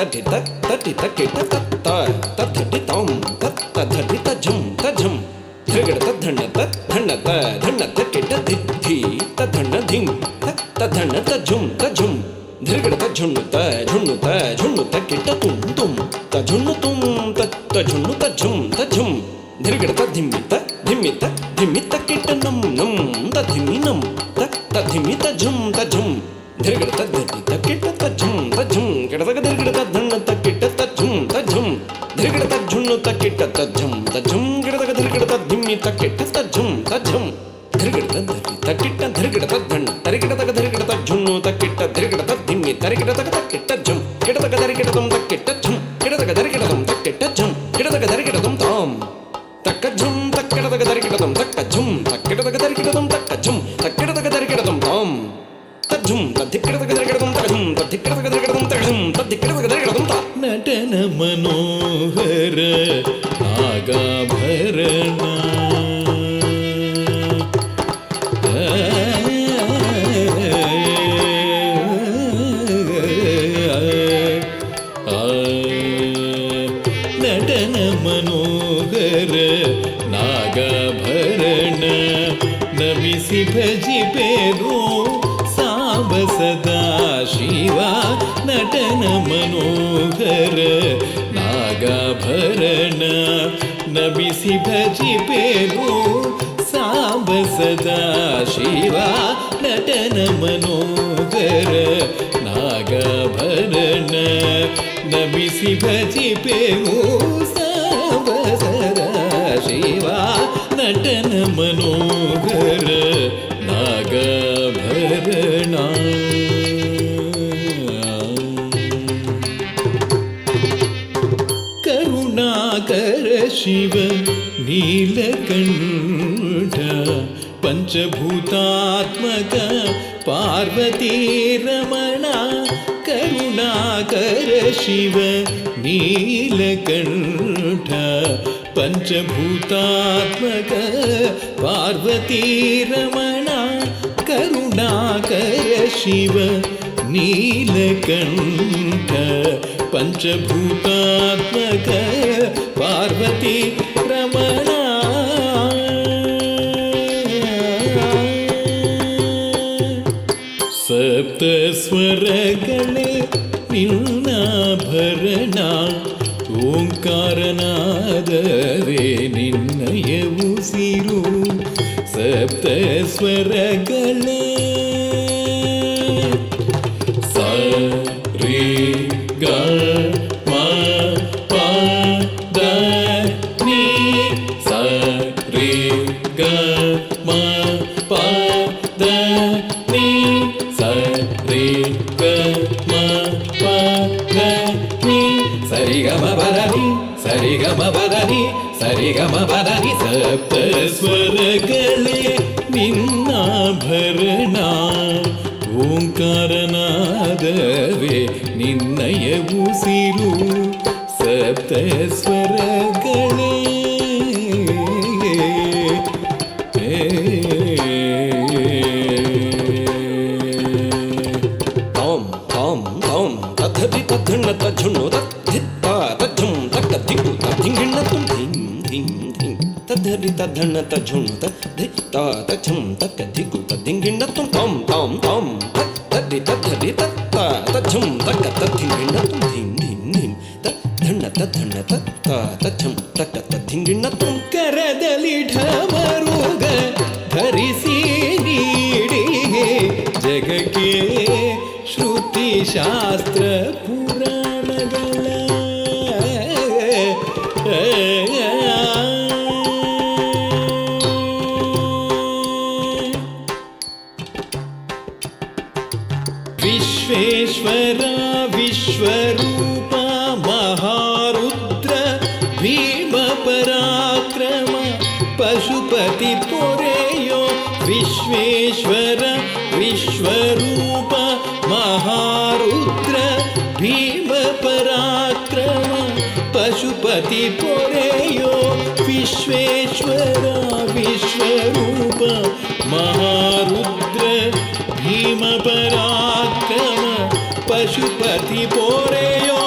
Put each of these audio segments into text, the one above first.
ತಟಿತ ತಟಿತ ಕಿಟ ತತ್ತ ತಟಿತಂ ತತ್ತ ತಟಿತ ಝಂ ತಝಂ ಧೃಗಡ ಧಣ್ಣತ ಧಣ್ಣತ ಧಣ್ಣತ ಕಿಟ ಧಿದ್ಧಿ ತಧಣ್ಣ ಧಿಂ ತಧಣ್ಣ ತಝುಂ ತಝುಂ ಧೃಗಡ ಝುಣ್ಣುತ ಝುಣ್ಣುತ ಝುಣ್ಣುತ ಕಿಟ ತುಂ ತುಂ ತಝುಣ್ಣು ತುಂ ತಝುಣ್ಣು ತಝುಂ ತಝುಂ ಧೃಗಡ ಧಿಮ್ಮಿತ ಧಿಮ್ಮಿತ ಧಿಮ್ಮಿತ ಕಿಟ ನಂ ನಂ ತಧಿಮಿ ನಂ ತಧಿಮಿ ತಝುಂ ತಝುಂ ಧೃಗಡ ತದ್ಧಿ ಕಿಟ ತಝುಂ ತಝುಂ ಕಿಡದಗ ಧೃಗಡ ಧಣ್ಣತ ಕಿಟ ತಝುಂ ತಝುಂ ಧೃಗಡ ತಝುಣ್ಣು ಕಿಟ ತಝುಂ ತಝುಂ ಗಿಡದಗ ಧೃಗಡ ಧಿಮ್ಮಿತ ಕಿಟ ತಝುಂ ತಝುಂ ಧೃಗಡ ಧರಿ ಕಿಟ ಧೃಗಡ ತದ್ಧಣ್ಣ ತರಿಗಿಡದಗ ಧೃಗಡ ತಝುಣ್ಣು ಕಿಟ ಧೃಗಡ ತದ್ಧಿಮ್ಮಿ ತರಿಗಿಡದಗ ಕಿಟ ಝುಂ ಗಿಡದಗ ಧರಿಗಿಡ ತಂ ಕಿಟ ಝುಂ ಗಿಡದಗ ಧರಿಗಿಡ ತಂ ಕಿಟ ಝುಂ ಗಿಡದಗ ಧರಿಗಿಡ ತಂ ತಾಂ ತಕ್ಕ ಝುಂ ತಕ್ಕಿಡದಗ ಧರಿಗಿಡ ತಂ ತಕ್ಕ ಝುಂ ತಕ್ಕಿಡದಗ ಧರಿಗಿಡ ತಂ ತಕ್ಕ ಝುಂ ತಕ್ಕಿಡದಗ ಧರಿಗಿಡ ತಂ ತಾಂ ತಜ್ಜುಂ ತದ್ದಿಕ್ಕಿಡದಗ ಧರಿಗಿಡ ತಂ ತಜ್ಜುಂ ತದ್ದಿಕ್ಕಿಡದಗ ಧರಿಗಿಡ ತಂ ತಜ್ಜುಂ ತದ್ದಿಕ್ಕಿಡದಗ ಧರಿಗಿಡ ತಂ ತಾ ನಟನ ಮನೋಹರ ನಾಗಾಭರಣ ನಟನ ಮನೋಹರ ನಾಗಾಭರಣ ನಮಿಸಿ ಭಜಿಪೆರೋ ಸಾಂಬ ಸದಾ ಶಿವ ನಟನ ಮನೋಹರ ನಾಗಾಭರಣ ನಮಿಸಿ ಭಜಿಪೆರೋ ಸಾಂಬ ಸದಾ ಶಿವ ನಟನ ಮನೋಹರ ನಾಗಾಭರಣ ನಮಿಸಿ ಭಜಿಪೆರೋ ಸಾಂಬ ಸದಾ ಶಿವ ನಟನ ಮನೋಹರ ನಾಗಾಭರಣ ಕರುಣಾಕರ ಶಿವ ನೀಲಕಂಠ ಪಂಚಭೂತಾತ್ಮಕ ಪಾರ್ವತೀ ರಮಣ ಕರುಣಾಕರ ಶಿವ ನೀಲಕಂಠ ಪಂಚಭೂತಾತ್ಮಕ ಪಾರ್ವತೀ ರಮಣ ಕರುಣಾಕರ ಶಿವ ನೀಲಕಂಠ ಪಂಚಭೂತಾತ್ಮಕ ಪಾರ್ವತೀ ರಮಣ ಸಪ್ತ ಸ್ವರಗಳೇ ನಿನ್ನಾಭರಣ ಓಂಕಾರನಾದವೇ ನಿನ್ನಯ ಉಸಿರು ಸಪ್ತ ಸ್ವರಗಳೇ ಸ ರೇ ಗ ಮ ಪ ದ ನೀ ಸ ರೇ ಗ ಮ ಪ ದ ನೀ ಸ ರೇ ಗ ಮ ಪ ದ ನೀ ಸರಿ ಗ ಮ ಪ ದ ನೀ ಸರಿ ಗ ಮ ಪ ದ ನೀ ಸರಿ ಗ ಮ ಪ ದ ನೀ ಸಪ್ತ ಸ್ವರಗಳೇ ನಿನ್ನಾಭರಣ ಓಂಕಾರನಾದವೇ ನಿನ್ನಯ ಉಸಿರು ಸಪ್ತ ಸ್ವರಗಳೇ ತಾಂ ತಾಂ ತಾಂ ತದ್ಧಿ ತದ್ಧಣ್ಣ ತಜ್ಜುಣ್ಣು ತದ್ಧಿತ್ತ ತಜ್ಜುಂ ತಕ್ಕ ದಿಕ್ಕು ತದ್ಧಿಂಗಿಣ್ಣ ತುಂ ಧಿಂ ಧಿಂ ಧಿಂ ತದ್ಧಿ ತದ್ಧಣ್ಣ ತಜ್ಜುಣ್ಣು ತದ್ಧಿತ್ತ ತಜ್ಜುಂ ತಕ್ಕ ದಿಕ್ಕು ತದ್ಧಿಂಗಿಣ್ಣ ತುಂ ತಾಂ ತಾಂ ತಾಂ ತದ್ಧಿ ತದ್ಧಿ ತತ್ತ ತಜ್ಜುಂ ತಕ್ಕ ತದ್ಧಿಂಗಿಣ್ಣ ತುಂ ಧಿಂ ಧಿಂ ಧಿಂ ತದ್ಧಣ್ಣ ತತ್ತ ತಜ್ಜುಂ ತಕ್ಕ ತದ್ಧಿಂಗಿಣ್ಣ ತುಂ ಕರದಲ್ಲಿ ಢಮರುಗ ಧರಿಸಿ ನೀಡಿಗೆ ಜಗಕ್ಕೆ ಶ್ರುತಿ ಶಾಸ್ತ್ರ ಪುರಾಣಗಳ ವಿಶ್ವೇಶ್ವರ ವಿಶ್ವರೂಪ ಮಹಾರುದ್ರ ಭೀಮ ಪರಾಕ್ರಮ ಪಶುಪತಿ ಪೊರೆಯೋ ವಿಶ್ವೇಶ್ವರ ವಿಶ್ವರೂಪ ಮಹಾರುದ್ರ ಭೀಮ ಪರಾಕ್ರಮ ಪಶುಪತಿ ಪೊರೆಯೋ ವಿಶ್ವೇಶ್ವರ ವಿಶ್ವರೂಪ ಮಹಾರುದ್ರ ಭೀಮ ಪರಾಕ್ರಮ ಪಶುಪತಿ ಪೊರೆಯೋ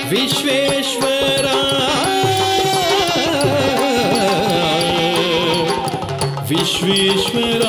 ವಿಶ್ವೇಶ್ವರ ವಿಶ್ವೇಶ್ವರ